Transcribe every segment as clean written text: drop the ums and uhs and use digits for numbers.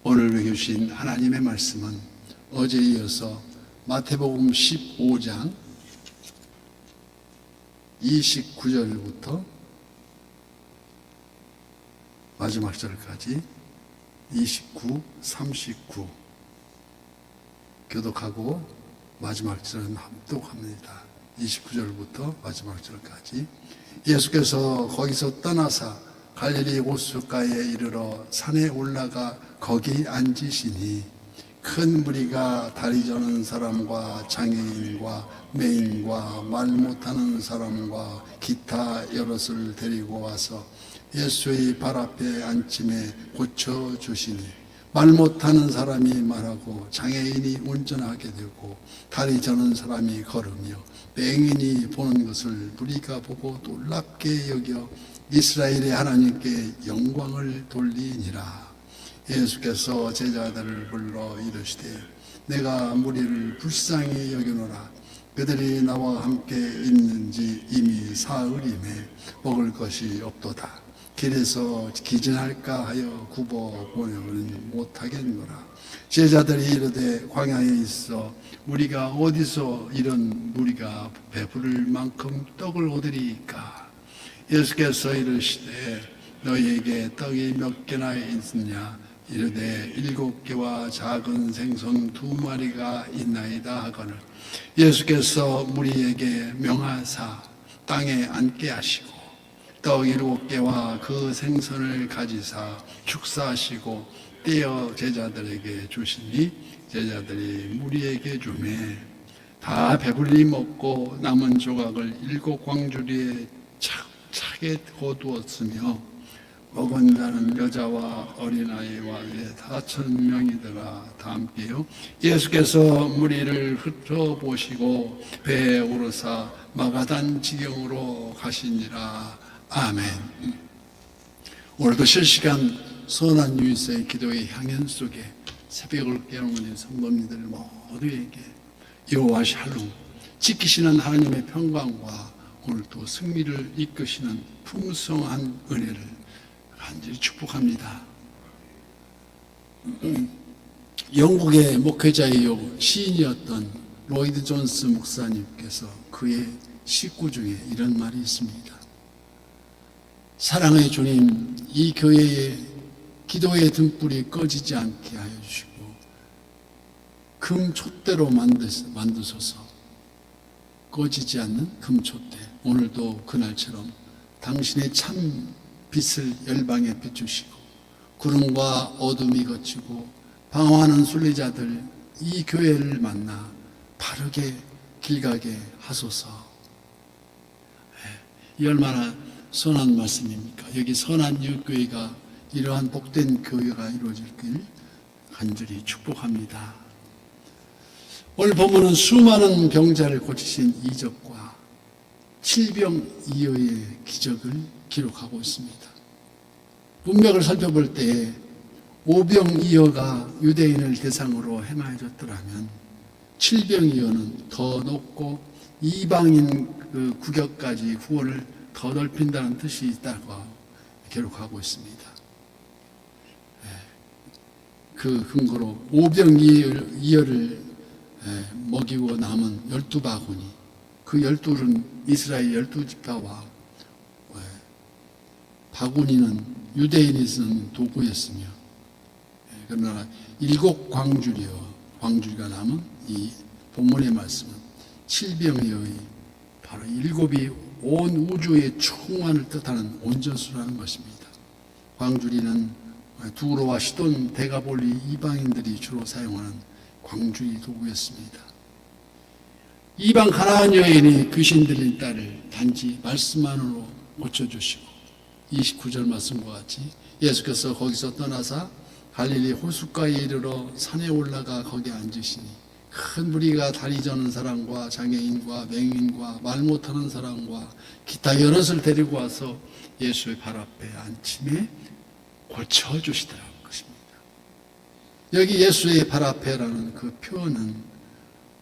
오늘 배우신 하나님의 말씀은 어제에 이어서 마태복음 15장 29절부터 마지막 절까지 29, 39 교독하고 마지막 절은 합독합니다. 29절부터 마지막 절까지. 예수께서 거기서 떠나사 갈릴리 호숫가에 이르러 산에 올라가 거기 앉으시니 큰 무리가 다리 저는 사람과 장애인과 매인과 말 못하는 사람과 기타 여럿을 데리고 와서 예수의 발 앞에 앉힘에 고쳐주시니 말 못하는 사람이 말하고 장애인이 운전하게 되고 다리 저는 사람이 걸으며 맹인이 보는 것을 무리가 보고 놀랍게 여겨 이스라엘의 하나님께 영광을 돌리니라. 예수께서 제자들을 불러 이르시되 내가 무리를 불쌍히 여기노라. 그들이 나와 함께 있는지 이미 사흘임에 먹을 것이 없도다. 길에서 기진할까 하여 굽어 보내고는 못하겠노라. 제자들이 이르되 광야에 있어 우리가 어디서 이런 무리가 배부를 만큼 떡을 얻으리이까. 예수께서 이르시되 너희에게 떡이 몇 개나 있느냐. 이르되 7개와 작은 생선 2마리가 있나이다 하거늘 예수께서 무리에게 명하사 땅에 앉게 하시고 떡 7개와 그 생선을 가지사 축사하시고 떼어 제자들에게 주시니 제자들이 무리에게 주매 다 배불리 먹고 남은 조각을 7광주리에 차게 거두었으며 먹은 자는 여자와 어린아이와 4,000명이더라. 다 함께요. 예수께서 무리를 흩어보시고 배에 오르사 마가단 지경으로 가시니라. 아멘. 오늘도 실시간 선한 유일사의 기도의 향연 속에 새벽을 깨우는 성도님들 모두에게 여호와 샬롬 지키시는 하나님의 평강과 오늘도 승리를 이끄시는 풍성한 은혜를 간절히 축복합니다. 영국의 목회자이요 시인이었던 로이드 존스 목사님께서 그의 식구 중에 이런 말이 있습니다. 사랑의 주님, 이 교회에 기도의 등불이 꺼지지 않게 하여 주시고 금촛대로 만드소서. 꺼지지 않는 금촛대. 오늘도 그날처럼 당신의 참 빛을 열방에 비추시고 구름과 어둠이 거치고 방황하는 순례자들 이 교회를 만나 바르게 길 가게 하소서. 이 얼마나 선한 말씀입니까? 여기 선한 이웃교회가 이러한 복된 교회가 이루어질길 간절히 축복합니다. 오늘 본문은 수많은 병자를 고치신 이적과 칠병이어의 기적을 기록하고 있습니다. 문맥을 살펴볼 때 오병이어가 유대인을 대상으로 행하여졌더라면 칠병이어는 더 높고 이방인 그 구역까지 후원을 더 넓힌다는 뜻이 있다고 기록하고 있습니다. 그 근거로 오병이어를 먹이고 남은 12바구니, 그 12는 이스라엘 12지파와 바구니는 유대인이 쓰는 도구였으며 그러나 7광주리가 남은 이 본문의 말씀은 칠병이어의 바로 7이 온 우주의 충만을 뜻하는 온전수라는 것입니다. 광주리는 두로와 시돈, 데가볼리 이방인들이 주로 사용하는 광주리 도구였습니다. 이방 가나안 여인이 귀신 들린 딸을 단지 말씀만으로 고쳐주시고 29절 말씀과 같이 예수께서 거기서 떠나사 갈릴리 호숫가에 이르러 산에 올라가 거기 앉으시니 큰 무리가 다리 저는 사람과 장애인과 맹인과 말 못하는 사람과 기타 여럿을 데리고 와서 예수의 발 앞에 앉힘에 고쳐주시더라는 것입니다. 여기 예수의 발 앞에라는 그 표현은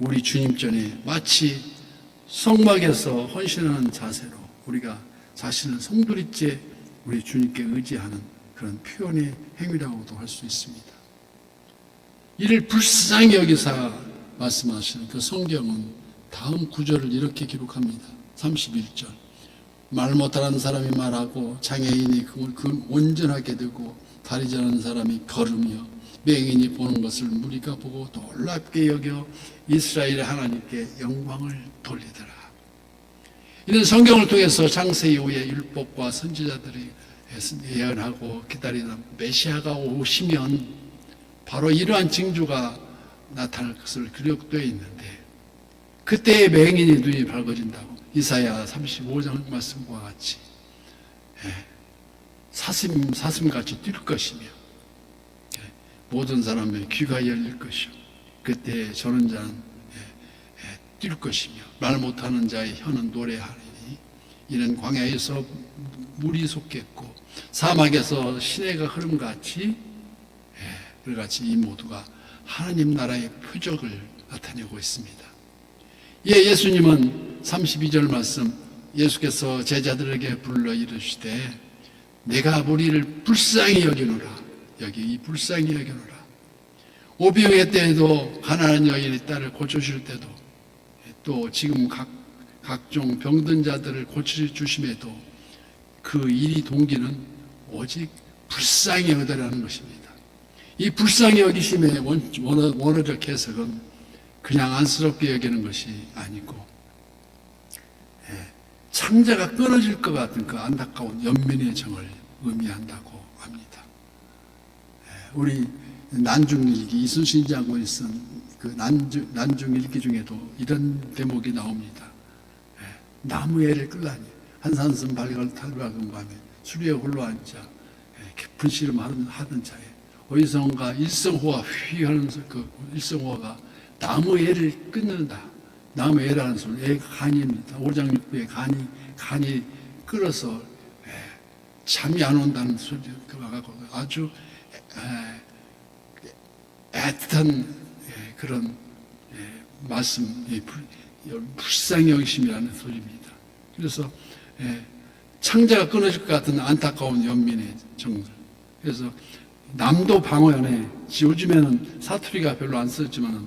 우리 주님 전에 마치 성막에서 헌신하는 자세로 우리가 자신을 송두리째 우리 주님께 의지하는 그런 표현의 행위라고도 할 수 있습니다. 이를 불쌍히 여기사 말씀하시는 그 성경은 다음 구절을 이렇게 기록합니다. 31절. 말 못하는 사람이 말하고 장애인이 그걸 온전하게 되고 다리 저는 사람이 걸으며 맹인이 보는 것을 무리가 보고 놀랍게 여겨 이스라엘의 하나님께 영광을 돌리더라. 이는 성경을 통해서 창세 이후에 율법과 선지자들이 예언하고 기다리던 메시아가 오시면 바로 이러한 징조가 나타날 것을 기록되어 있는데, 그때의 맹인이 눈이 밝아진다고 이사야 35장 말씀과 같이 사슴같이 뛸 것이며 모든 사람의 귀가 열릴 것이요 그때 저는 자는 뛸 것이며 말 못하는 자의 혀는 노래하리니 이는 광야에서 물이 솟겠고 사막에서 시내가 흐름같이 그같이 이 모두가 하나님 나라의 표적을 나타내고 있습니다. 예수님은 32절 말씀, 예수께서 제자들에게 불러 이르시되 내가 우리를 불쌍히 여기노라. 여기 이 불쌍히 여기노라. 오병의 때에도 가난한 여인의 딸을 고쳐주실 때도 또 지금 각종 병든 자들을 고쳐주심에도 그 일이 동기는 오직 불쌍히 여기라는 것입니다. 이 불쌍히 여기심의 원어적 해석은 그냥 안쓰럽게 여기는 것이 아니고 창자가 끊어질 것 같은 그 안타까운 연민의 정을 의미한다고 합니다. 우리 난중일기 이순신 장군이 쓴 그 난중일기 중에도 이런 대목이 나옵니다. 나무애를 끌라니 한산섬 발걸 탈박은 밤에 수리에 홀로 앉아 깊은 씨름하던 차에 어디선가 일성호가 휘하는 그 일성호가 나무애를 끊는다. 나무애라는 소리, 애가 간입니다. 오장육부의 간이 끓어서 잠이 안 온다는 소리가 갖고 아주 애틋한 그런 말씀, 불쌍히 여기심이라는 소리입니다. 그래서 창자가 끊어질 것 같은 안타까운 연민의 정들. 그래서 남도 방언에 요즘에는 사투리가 별로 안 쓰지만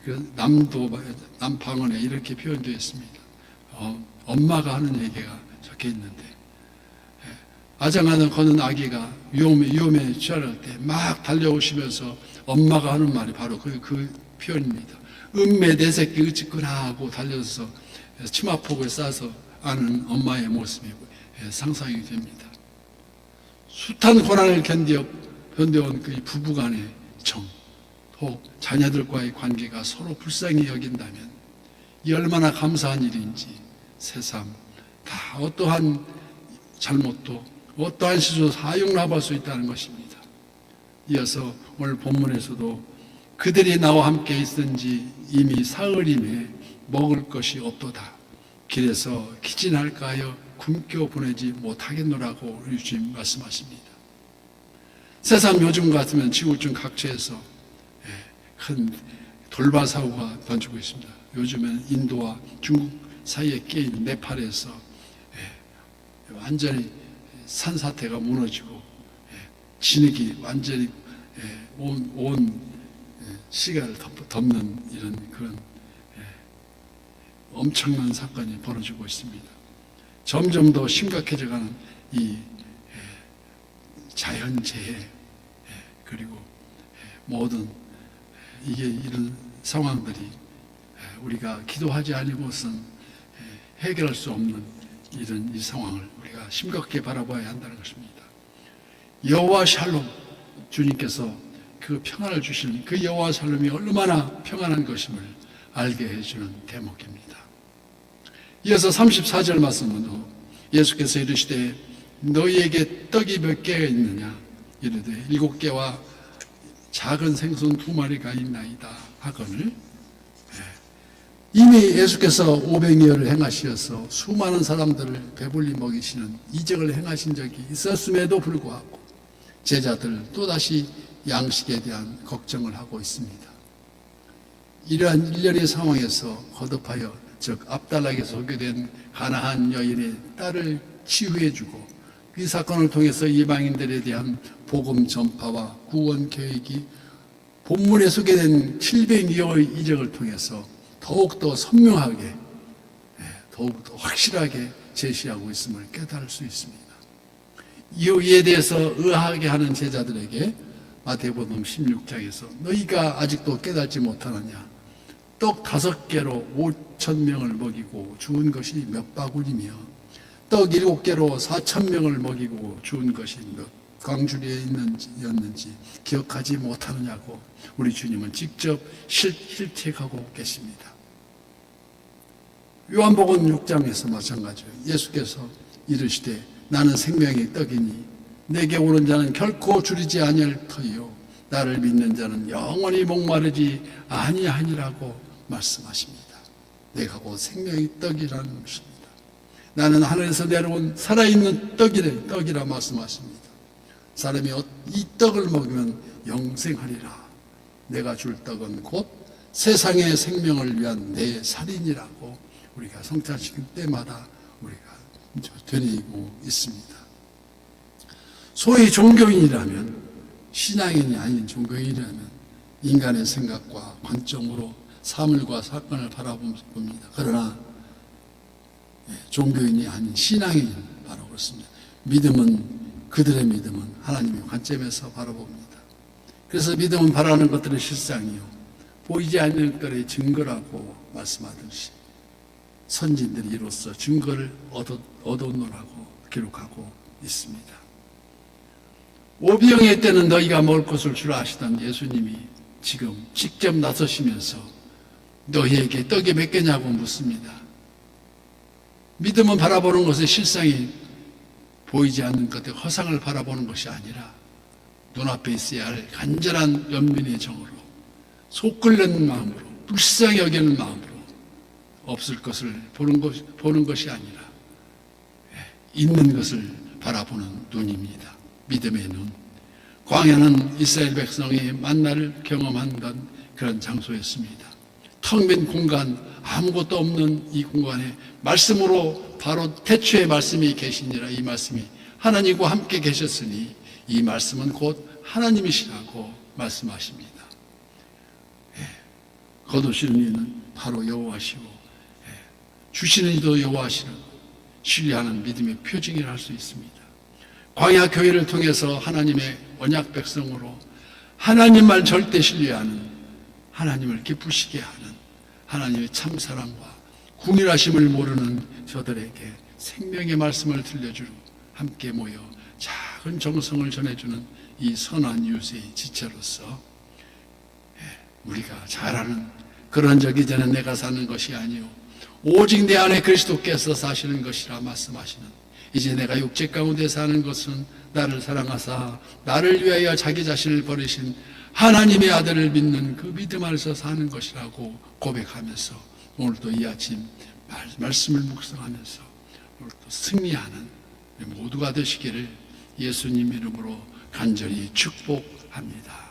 그 남 방언에 이렇게 표현되어 있습니다. 엄마가 하는 얘기가 적혀 있는데 아장하는 거는 아기가 위험에 처할 때 막 달려오시면서 엄마가 하는 말이 바로 그 표현입니다. 음매 내 새끼 어찌구나 하고 달려서 치마폭을 싸서 아는 엄마의 모습이 상상이 됩니다. 숱한 고난을 견뎌온 그 부부간의 정, 또 자녀들과의 관계가 서로 불쌍히 여긴다면 이 얼마나 감사한 일인지 새삼 다 어떠한 잘못도 어떠한 시도 다 용납할 수 있다는 것입니다. 이어서 오늘 본문에서도 그들이 나와 함께 있은지 이미 사흘임에 먹을 것이 없도다. 길에서 기진할까 하여 굶겨 보내지 못하겠노라고 우리 주님 말씀하십니다. 세상 요즘 같으면 지구촌 각처에서 큰 돌발 사고가 번지고 있습니다. 요즘은 인도와 중국 사이에 끼인 네팔에서 완전히 산사태가 무너지고 진흙이 완전히 온 시가를 덮는 이런 그런 엄청난 사건이 벌어지고 있습니다. 점점 더 심각해져가는 이 자연재해 그리고 모든 이런 상황들이 우리가 기도하지 않고선 해결할 수 없는 이런 이 상황을 우리가 심각하게 바라봐야 한다는 것입니다. 여호와 샬롬, 주님께서 그 평안을 주시는 그 여호와 샬롬이 얼마나 평안한 것임을 알게 해주는 대목입니다. 이어서 34절 말씀으로 예수께서 이르시되 너희에게 떡이 몇 개가 있느냐 이르되 7개와 작은 생선 2마리가 있나이다 하거늘 이미 예수께서 500여를 행하시어서 수많은 사람들을 배불리 먹이시는 이적을 행하신 적이 있었음에도 불구하고 제자들 또다시 양식에 대한 걱정을 하고 있습니다. 이러한 일련의 상황에서 거듭하여 즉 압달락에 소개된 가나안 여인의 딸을 치유해주고 이 사건을 통해서 이방인들에 대한 복음 전파와 구원 계획이 본문에 소개된 702호의 이적을 통해서 더욱더 선명하게, 더욱더 확실하게 제시하고 있음을 깨달을 수 있습니다. 이에 대해서 의아하게 하는 제자들에게 마태복음 16장에서 너희가 아직도 깨닫지 못하느냐? 떡 5개로 5,000명을 먹이고 죽은 것이 몇 바구니며 떡 7개로 4,000명을 먹이고 죽은 것이 몇 광주리에 있는지 기억하지 못하느냐고 우리 주님은 직접 실책하고 계십니다. 요한복음 6장에서 마찬가지예요. 예수께서 이르시되 나는 생명의 떡이니 내게 오는 자는 결코 줄이지 아니할 터이요 나를 믿는 자는 영원히 목마르지 아니하니라고 말씀하십니다. 내가 곧 생명의 떡이라는 것입니다. 나는 하늘에서 내려온 살아있는 떡이라 말씀하십니다. 사람이 이 떡을 먹으면 영생하리라. 내가 줄 떡은 곧 세상의 생명을 위한 내 살인이라고 우리가 성찬식 때마다 우리가 되뇌이고 있습니다. 소위 종교인이라면, 신앙인이 아닌 종교인이라면 인간의 생각과 관점으로 사물과 사건을 바라봅니다. 그러나 종교인이 아닌 신앙인 바로 그렇습니다. 그들의 믿음은 하나님의 관점에서 바라봅니다. 그래서 믿음은 바라는 것들의 실상이요 보이지 않는 것의 증거라고 말씀하듯이 선진들이 이로써 증거를 얻어놓으라고 기록하고 있습니다. 오병이어 때는 너희가 먹을 것을 주라 하시던 예수님이 지금 직접 나서시면서 너희에게 떡이 몇 개냐고 묻습니다. 믿음은 바라보는 것의 실상이 보이지 않는 것의 허상을 바라보는 것이 아니라 눈앞에 있어야 할 간절한 연민의 정으로 속 끓는 마음으로 불쌍히 여기는 마음으로 없을 것을 보는 것이 아니라 있는 것을 바라보는 눈입니다. 믿음의 눈. 광야는 이스라엘 백성이 만나를 경험한 그런 장소였습니다. 텅 빈 공간, 아무것도 없는 이 공간에 말씀으로 바로 태초에 말씀이 계시니라. 이 말씀이 하나님과 함께 계셨으니 이 말씀은 곧 하나님이시라고 말씀하십니다. 거두시는 이는 바로 여호와시고 주시는 이도 여호와시라고 신뢰하는 믿음의 표징이라 할 수 있습니다. 광야 교회를 통해서 하나님의 언약 백성으로 하나님만 절대 신뢰하는, 하나님을 기쁘시게 하는 하나님의 참사랑과 궁일하심을 모르는 저들에게 생명의 말씀을 들려주고 함께 모여 작은 정성을 전해주는 이 선한 이웃의 지체로서 우리가 잘 아는 그런 적 이제는 내가 사는 것이 아니요 오직 내 안에 그리스도께서 사시는 것이라 말씀하시는, 이제 내가 육체 가운데 사는 것은 나를 사랑하사 나를 위하여 자기 자신을 버리신 하나님의 아들을 믿는 그 믿음 안에서 사는 것이라고 고백하면서 오늘도 이 아침 말씀을 묵상하면서 오늘도 승리하는 모두가 되시기를 예수님 이름으로 간절히 축복합니다.